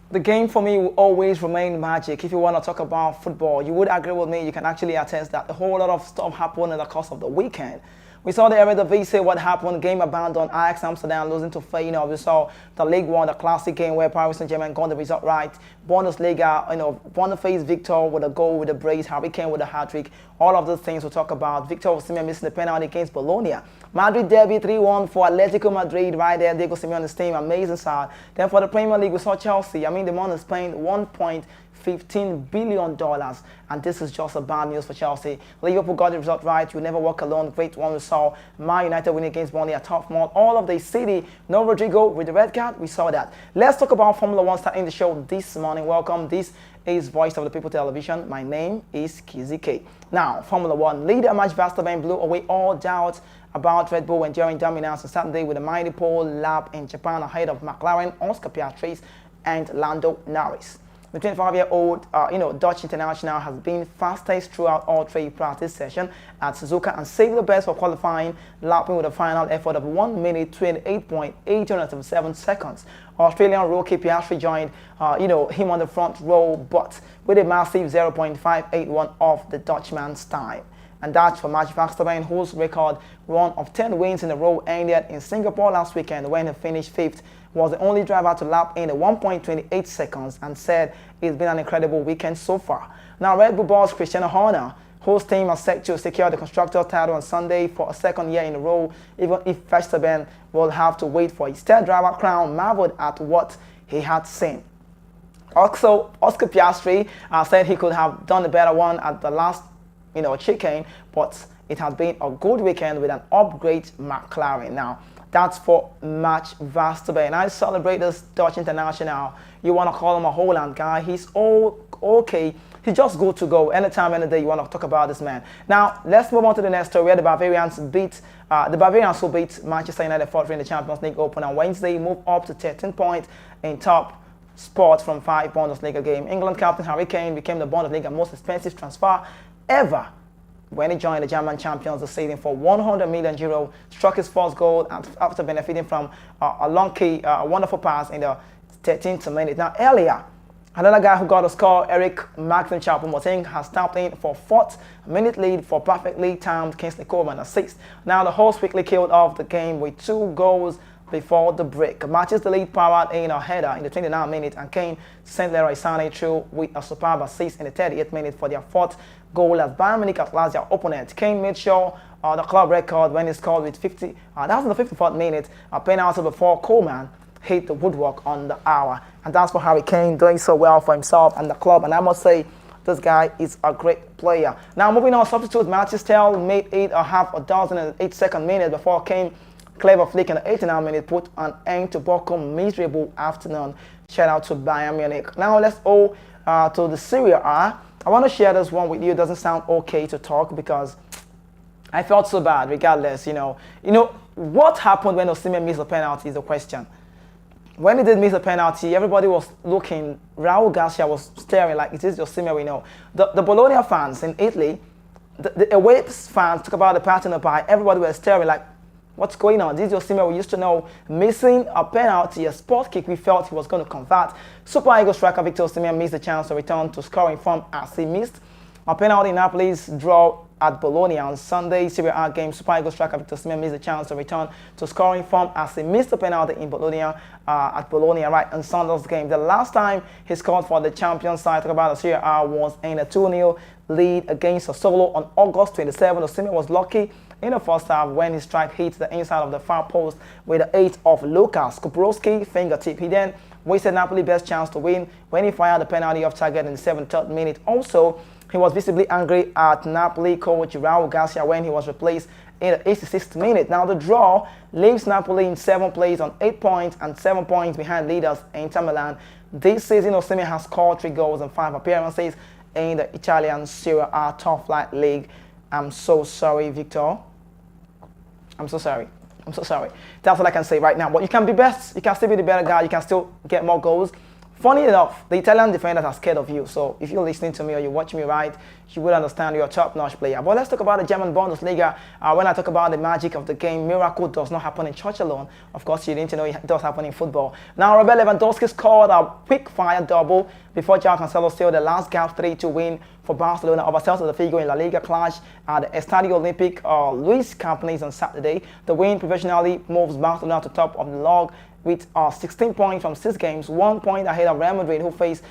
The game for me will always remain magic. If you want to talk about football, you would agree with me. You can actually attest that a whole lot of stuff happened in the course of the weekend. We saw the Eredivisie, what happened, game abandoned, Ajax Amsterdam losing to Feyenoord. We saw the League One, the classic game where Paris Saint-Germain got the result right. Bundesliga, Boniface Victor with a goal with a brace, Harry Kane with a hat-trick. All of those things we'll talk about. Victor Osimhen missing the penalty against Bologna. Madrid derby 3-1 for Atletico Madrid right there. Diego Simeone's team, amazing side. Then for the Premier League, we saw Chelsea. I mean, the man is paying $1.15 billion, and this is just a bad news for Chelsea. Liverpool got the result right. You never walk alone. Great one we saw. Man United winning against Burnley at tough mode. All of the city. No Rodrigo with the red card. We saw that. Let's talk about Formula One starting the show this morning. Welcome. This is Voice of the People Television. My name is Kizzy K. Now, Formula One leader Max Verstappen blew away all doubt about Red Bull enduring dominance on Saturday with a mighty pole lap in Japan ahead of McLaren, Oscar Piastri, and Lando Norris. The 25-year-old Dutch international has been fastest throughout all three practice sessions at Suzuka and saved the best for qualifying, lapping with a final effort of 1 minute 28.877 seconds. Australian rookie Piastri joined him on the front row, but with a massive 0.581 off the Dutchman's time. And that's for Max Verstappen, whose record run of 10 wins in a row ended in Singapore last weekend when he finished 5th, was the only driver to lap in 1.28 seconds, and said it's been an incredible weekend so far. Now, Red Bull boss Cristiano Ronaldo, whose team are set to secure the constructor title on Sunday for a second year in a row, even if Verstappen will have to wait for his third driver crown, marveled at what he had seen. Also, Oscar Piastri said he could have done a better one at the last chicane, but it has been a good weekend with an upgrade McLaren. Now, that's for Max Verstappen. I celebrate this Dutch international. You want to call him a Holland guy. He's all okay. He's just good to go. Anytime, any day you want to talk about this man. Now, let's move on to the next story where the Bavarians who beat Manchester United 4-3 in the Champions League Open on Wednesday, move up to 13 points in top spot from 5 Bundesliga games. England captain Harry Kane became the Bundesliga most expensive transfer ever when he joined the German champions this season for €100 million, struck his first goal after benefiting from a wonderful pass in the 13th minute. Now, earlier, another guy who got a score, Eric Maxim Choupo-Moting, has tapped in for 4th minute lead for perfectly timed Kingsley Coman assist. Now, the hosts quickly killed off the game with 2 goals before the break. Matches the lead powered in a header in the 29th minute, and Kane sent Leroy Sané through with a superb assist in the 38th minute for their 4th goal as Bayern Munich outlast their opponent. Kane made sure the club record when he scored with 50. That was in the 54th minute, a penalty before Coman hit the woodwork on the hour. And that's for Harry Kane, doing so well for himself and the club. And I must say, this guy is a great player. Now, moving on, substitute Matthew Stell made it a half a dozen in the 82nd minute before Kane clever flick in the 89th minute put an end to Bochum's miserable afternoon. Shout out to Bayern Munich. Now let's go to the Serie A. I want to share this one with you. It doesn't sound okay to talk because I felt so bad regardless. What happened when Osimhen missed a penalty is the question. When he did miss a penalty, everybody was looking. Raul Garcia was staring like, it is Osimhen we know. The Bologna fans in Italy, the away fans talk about the pattern by everybody was staring like, what's going on? This is Osimhen we used to know, missing a penalty, a spot kick we felt he was going to convert. Super Eagles striker Victor Osimhen missed the chance to return to scoring form as he missed a penalty in Napoli's draw at Bologna on Sunday. Serie A game, Super Eagles striker Victor Osimhen missed the chance to return to scoring form as he missed the penalty in Bologna at Bologna right in Sunday's game. The last time he scored for the champion side, talk about the Serie A, was in a 2-0 lead against Sassuolo on August 27. Osimhen was lucky in the first half when his strike hit the inside of the far post with the 8 of Lukas Kubrowski fingertip. He then wasted Napoli's best chance to win when he fired the penalty off target in the 73rd minute. Also, he was visibly angry at Napoli coach Raul Garcia when he was replaced in the 86th minute. Now the draw leaves Napoli in 7th place on 8 points and 7 points behind leaders Inter Milan. This season, Osimhen has scored 3 goals and 5 appearances in the Italian Serie A top flight league. I'm so sorry, Victor. I'm so sorry. That's all I can say right now. But you can be best. You can still be the better guy. You can still get more goals. Funny enough, the Italian defenders are scared of you. So if you're listening to me or you watch me right, you would understand you're a top-notch player. But let's talk about the German Bundesliga. When I talk about the magic of the game, miracle does not happen in church alone. Of course, you need to know it does happen in football. Now, Robert Lewandowski scored a quick-fire double before Joao Cancelo sealed the last gap 3-2 win for Barcelona over Celta de Vigo in La Liga clash at the Estadio Olympic Luis Campines on Saturday. The win provisionally moves Barcelona to top of the log with 16 points from 6 games, 1 point ahead of Real Madrid, who faced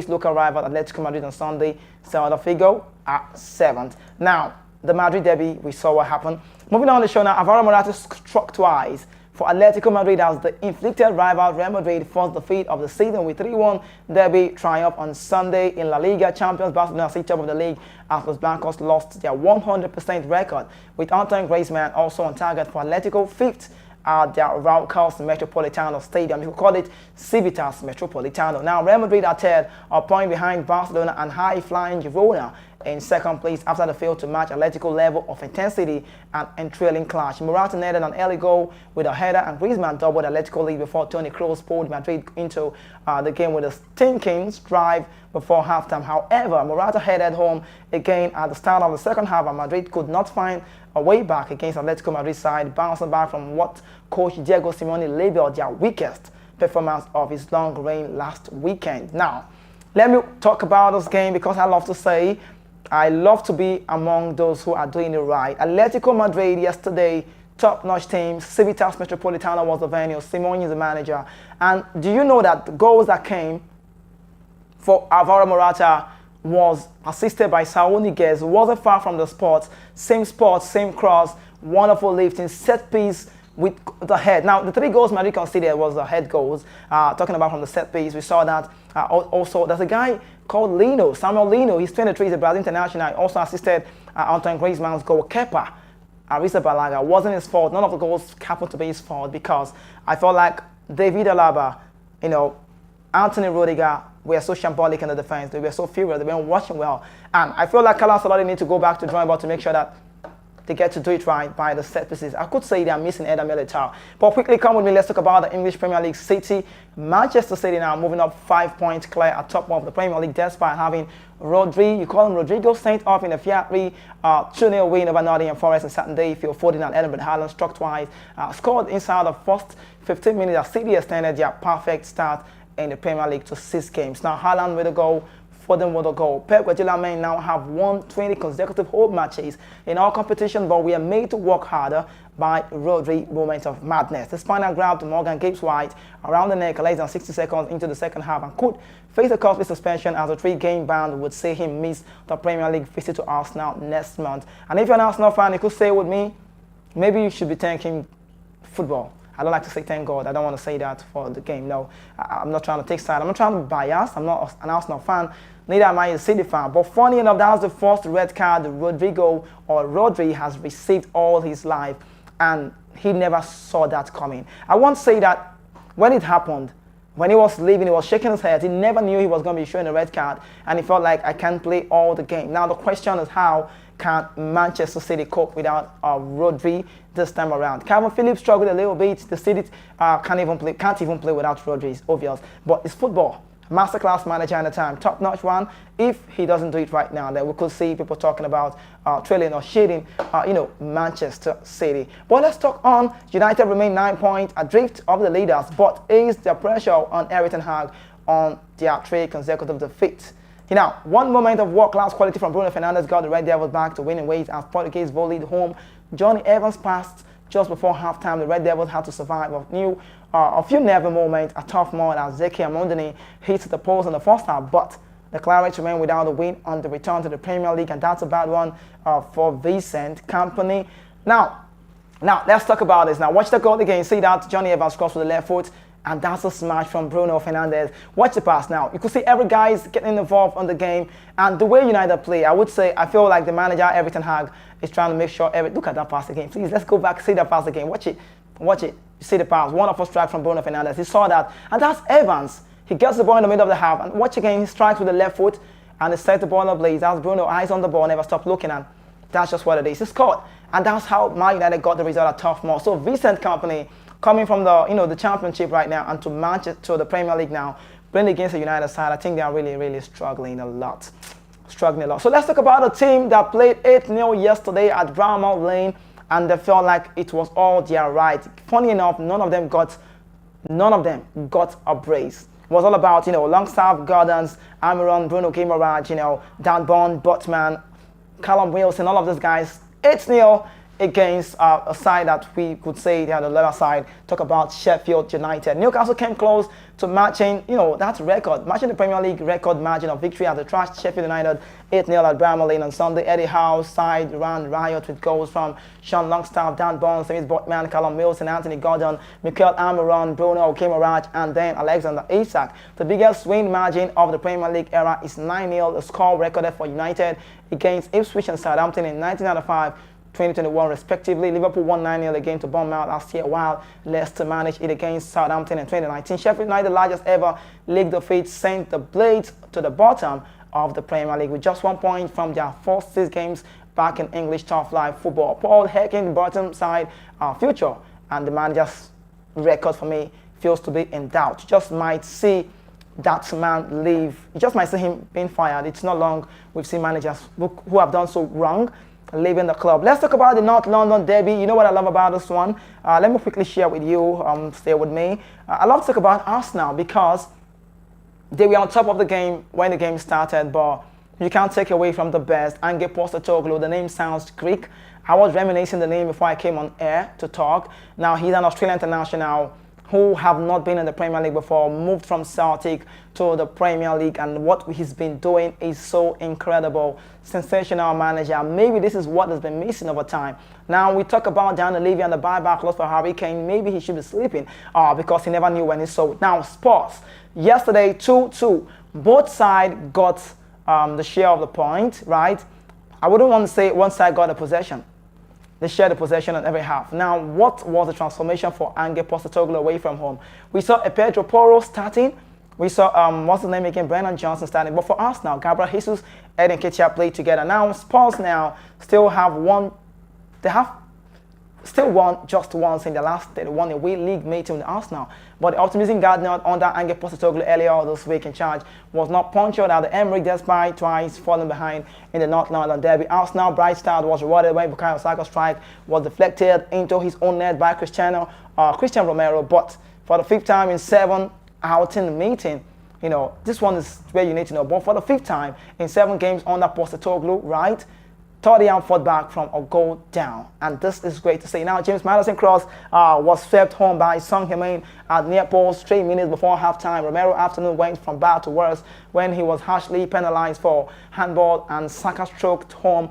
local rival Atletico Madrid on Sunday. Celta Vigo at 7th. Now, the Madrid derby, we saw what happened. Moving on the show now, Alvaro Morata struck twice for Atletico Madrid as the inflicted rival Real Madrid forced defeat of the season with 3-1 derby triumph on Sunday in La Liga. Champions Barcelona sit top of the league as Los Blancos lost their 100% record, with Antoine Griezmann also on target for Atletico, 5th at their Raucos Metropolitano Stadium. You could call it Civitas Metropolitano. Now, Real Madrid are third, a point behind Barcelona and high-flying Girona in second place after they failed to match Atletico level of intensity and trailing clash. Morata netted an early goal with a header, and Griezmann doubled Atletico lead before Toni Kroos pulled Madrid into the game with a stinking drive before halftime. However, Morata headed home again at the start of the second half, and Madrid could not find a way back against Atletico Madrid side, bouncing back from what coach Diego Simeone labeled their weakest performance of his long reign last weekend. Now, let me talk about this game because I love to say I love to be among those who are doing it right. Atletico Madrid yesterday, top-notch team. Civitas Metropolitano was the venue. Simeone is the manager. And do you know that the goals that came for Alvaro Morata was assisted by Saúl Ñíguez, who wasn't far from the spot, same cross, wonderful lifting, set piece with the head. Now, the 3 goals Madrid conceded was the head goals. Talking about from the set piece, we saw that. Also, there's a guy called Lino, Samuel Lino. He's 23, he's a Brazil international. He also assisted Antoine Griezmann's goal. Kepa Arrizabalaga, wasn't his fault. None of the goals happened to be his fault because I felt like David Alaba, Anthony Rudiger were so shambolic in the defense. They were so furious. They weren't watching well. And I feel like Carlo Ancelotti need to go back to drawing board to make sure that they get to do it right by the set pieces. I could say they are missing Eder Militao. But quickly, come with me. Let's talk about the English Premier League. City, Manchester City now moving up 5 points clear at top of the Premier League despite having you call him Rodrigo, sent off in a Fiat 2-0 win over Nottingham Forest on Saturday. Phil Foden and Edinburgh Haaland struck twice, scored inside the first 15 minutes as City extended their perfect start in the Premier League to 6 games. Now Haaland with a goal, Foden with a goal. Pep Guardiola may now have won 20 consecutive home matches in all competition, but we are made to work harder by Rodri moment of madness. The spinal grab to Morgan Gibbs White around the neck less than 60 seconds into the second half and could face a costly suspension as a 3-game ban would see him miss the Premier League visit to Arsenal next month. And if you're an Arsenal fan, you could say with me, maybe you should be thanking football. I don't like to say thank God. I don't want to say that for the game. No, I'm not trying to take side. I'm not trying to be biased. I'm not an Arsenal fan. Neither am I a City fan. But funny enough, that was the first red card Rodri has received all his life. And he never saw that coming. I won't say that when it happened, when he was leaving, he was shaking his head. He never knew he was going to be showing a red card. And he felt like, I can't play all the game. Now the question is, how can Manchester City cope without Rodri this time around? Calvin Phillips struggled a little bit. The City can't even play without Rodri. It's obvious. But it's football. Masterclass manager at the time, top-notch one. If he doesn't do it right now, then we could see people talking about trailing or shading, Manchester City. But let's talk on United remain 9 points adrift of the leaders, but ease the pressure on Erik ten Hag on their 3 consecutive defeats. Now, one moment of world-class quality from Bruno Fernandes got the Red Devils back to winning ways as Portuguese volleyed home. Johnny Evans passed just before halftime. The Red Devils had to survive a few nervy moments, a tough moment as Zeki Amundini hit the post in the first half, but the Clarets remain without a win on the return to the Premier League, and that's a bad one for Vincent Kompany. Now, let's talk about this. Now, watch the goal again. See that Johnny Evans crossed with the left foot, and that's a smash from Bruno Fernandes. Watch the pass now. You can see every guy is getting involved on the game, and the way United play, I feel like the manager, Erik ten Hag, is trying to make sure look at that pass again. Please, let's go back, see that pass again. Watch it. You see the pass. Wonderful strike from Bruno Fernandes. He saw that, and that's Evans. He gets the ball in the middle of the half, and watch again. He strikes with the left foot, and he sets the ball ablaze. That's Bruno, eyes on the ball, never stop looking, and that's just what it is. He scored, and that's how Man United got the result at Tough Moor. So Vincent Kompany, coming from the Championship right now and to the Premier League now, playing against the United side. I think they are really, really struggling a lot. So let's talk about a team that played 8-0 yesterday at Bramall Lane, and they felt like it was all their right. Funny enough, none of them got a brace. It was all about, Longstaff, Gordons, Amiron, Bruno Guimaraes, Dan Bond, Botman, Callum Wilson, all of those guys. 8-0 against a side that we could say they are the lower side. Talk about Sheffield United. Newcastle came close to matching, that record, matching the Premier League record margin of victory as they trashed Sheffield United 8-0 at Bramall Lane on Sunday. Eddie Howe's side ran riot with goals from Sean Longstaff, Dan Bond, James Botman, Callum Wilson, Anthony Gordon, Mikel Amiron, Bruno Guimaraes, and then Alexander Isak. The biggest win margin of the Premier League era is 9-0, the score recorded for United against Ipswich and Southampton in 1995. 2021 respectively. Liverpool won 9-0 against Bournemouth last year, while Leicester managed it against Southampton in 2019. Sheffield United, largest ever league defeat, sent the Blades to the bottom of the Premier League with just 1 point from their first 6 games back in English top flight football. Paul Hecking, bottom side future, and the manager's record for me feels to be in doubt. You just might see that man leave. You just might see him being fired. It's not long we've seen managers who have done so wrong leaving the club. Let's talk about the North London derby. You know what I love about this one? Let me quickly share with you. Stay with me. I love to talk about Arsenal because they were on top of the game when the game started, but you can't take away from the best. Ange Postecoglou, the name sounds Greek. I was reminiscing the name before I came on air to talk. Now he's an Australian international who have not been in the Premier League before, moved from Celtic to the Premier League, and what he's been doing is so incredible. Sensational manager. Maybe this is what has been missing over time. Now we talk about Dan Levy and the buyback clause for Harry Kane. Maybe he should be sleeping because he never knew when he sold. Now Spurs, yesterday 2-2. Both sides got the share of the point, right? I wouldn't want to say one side got the possession. They shared the possession on every half. Now, what was the transformation for Ange Postecoglou away from home? We saw a Pedro Porro starting. We saw, what's his name again? Brennan Johnson starting. But for us now, Gabriel Jesus, Ed and Nketiah played together. Now, Spurs now still have won. They have still won just once in the last 31 away league meeting with Arsenal. But the optimism garnered under Ange Postecoglou earlier this week in charge was not punctured at the Emirates despite twice falling behind in the North London derby. Arsenal bright start was rewarded when Bukayo Saka's strike was deflected into his own net by Christian Romero. But for the 5th time in 7 outing meeting, this one is where you need to know. But for the 5th time in 7 games under Postecoglou, right? Tottenham fought back from a goal down, and this is great to see. Now, James Maddison Cross was swept home by Son Heung-min at near post 3 minutes before halftime. Romero afternoon went from bad to worse when he was harshly penalized for handball, and Saka stroked home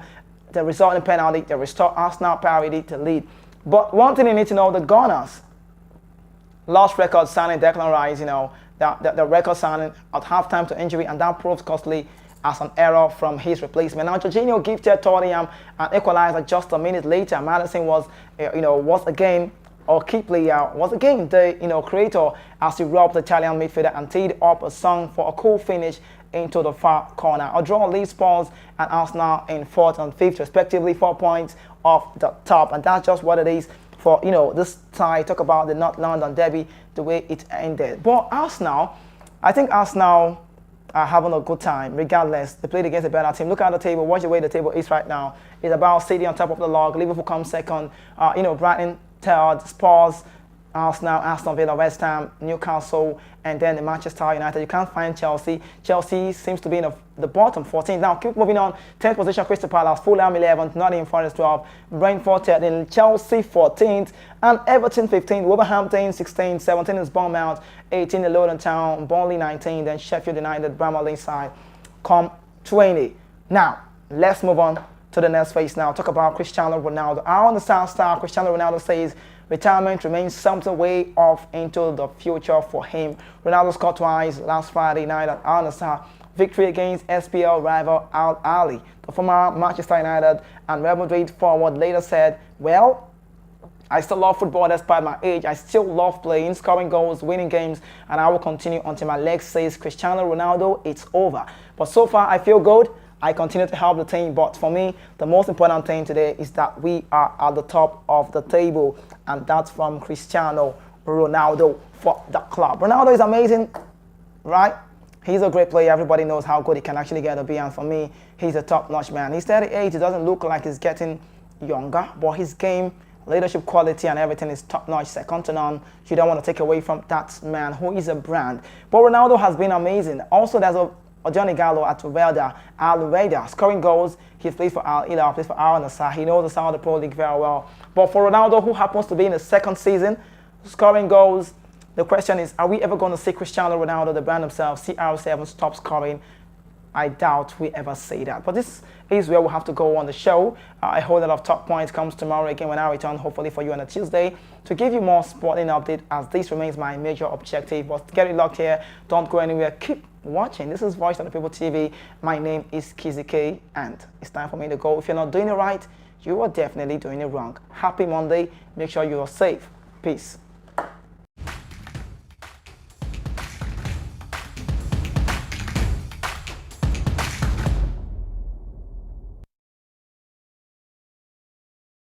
the resulting penalty to restore Arsenal parity to lead. But one thing you need to know: the Gunners lost record signing Declan Rice. The record signing at halftime to injury, and that proved costly as an error from his replacement. Now, Jorginho gifted Tottenham an equalizer just a minute later. Maddison was again the creator as he robbed the Italian midfielder and teed up a song for a cool finish into the far corner. A draw leaves Spurs and Arsenal in 4th and 5th respectively, 4 points off the top, and that's just what it is for this side. Talk about the North London derby, the way it ended. But Arsenal, I think Arsenal are having a good time regardless. They played against a better team. Look at the table. Watch the way the table is right now. It's about City on top of the log. Liverpool comes second. Brighton third. Spurs, Arsenal, Aston Villa, West Ham, Newcastle, and then the Manchester United. You can't find Chelsea. Chelsea seems to be in the bottom 14. Now, keep moving on. 10th position, Crystal Palace, Fulham 11th, Nottingham Forest 12th, Brentford 13th, Chelsea 14th, and Everton 15th, Wolverhampton 16th, 17th is Bournemouth, 18th the Luton Town, Burnley 19th, then Sheffield United, Bramall Lane side, come 20. Now, let's move on to the next phase now. Talk about Cristiano Ronaldo. Our understand star, Cristiano Ronaldo, says retirement remains something way off into the future for him. Ronaldo scored twice last Friday night at Al Nassr. Victory against SPL rival Al Ahly. The former Manchester United and Real Madrid forward later said, "Well, I still love football despite my age. I still love playing, scoring goals, winning games, and I will continue until my legs says Cristiano Ronaldo, it's over. But so far, I feel good. I continue to help the team, but for me, the most important thing today is that we are at the top of the table," and that's from Cristiano Ronaldo for the club. Ronaldo is amazing. right? He's a great player. Everybody knows how good he can actually get to be. And for me, he's a top-notch man. He's 38. He doesn't look like he's getting younger, but his game, leadership quality and everything is top-notch, second to none. You don't want to take away from that man who is a brand. But Ronaldo has been amazing. Also, there's a Johnny Gallo at Al-Rueda, scoring goals. He plays for Al Hilal, plays for Al Nassr. He knows the sound of the Pro League very well. But for Ronaldo, who happens to be in the second season, scoring goals, the question is, are we ever going to see Cristiano Ronaldo, the brand himself, CR7, stop scoring? I doubt we ever say that. But this is where we'll have to go on the show. A whole lot of top points comes tomorrow again when I return, hopefully for you on a Tuesday, to give you more sporting update, as this remains my major objective. But get it locked here. Don't go anywhere. Keep watching. This is Voice of the People TV. My name is Kizzy K, and it's time for me to go. If you're not doing it right, you are definitely doing it wrong. Happy Monday. Make sure you are safe. Peace.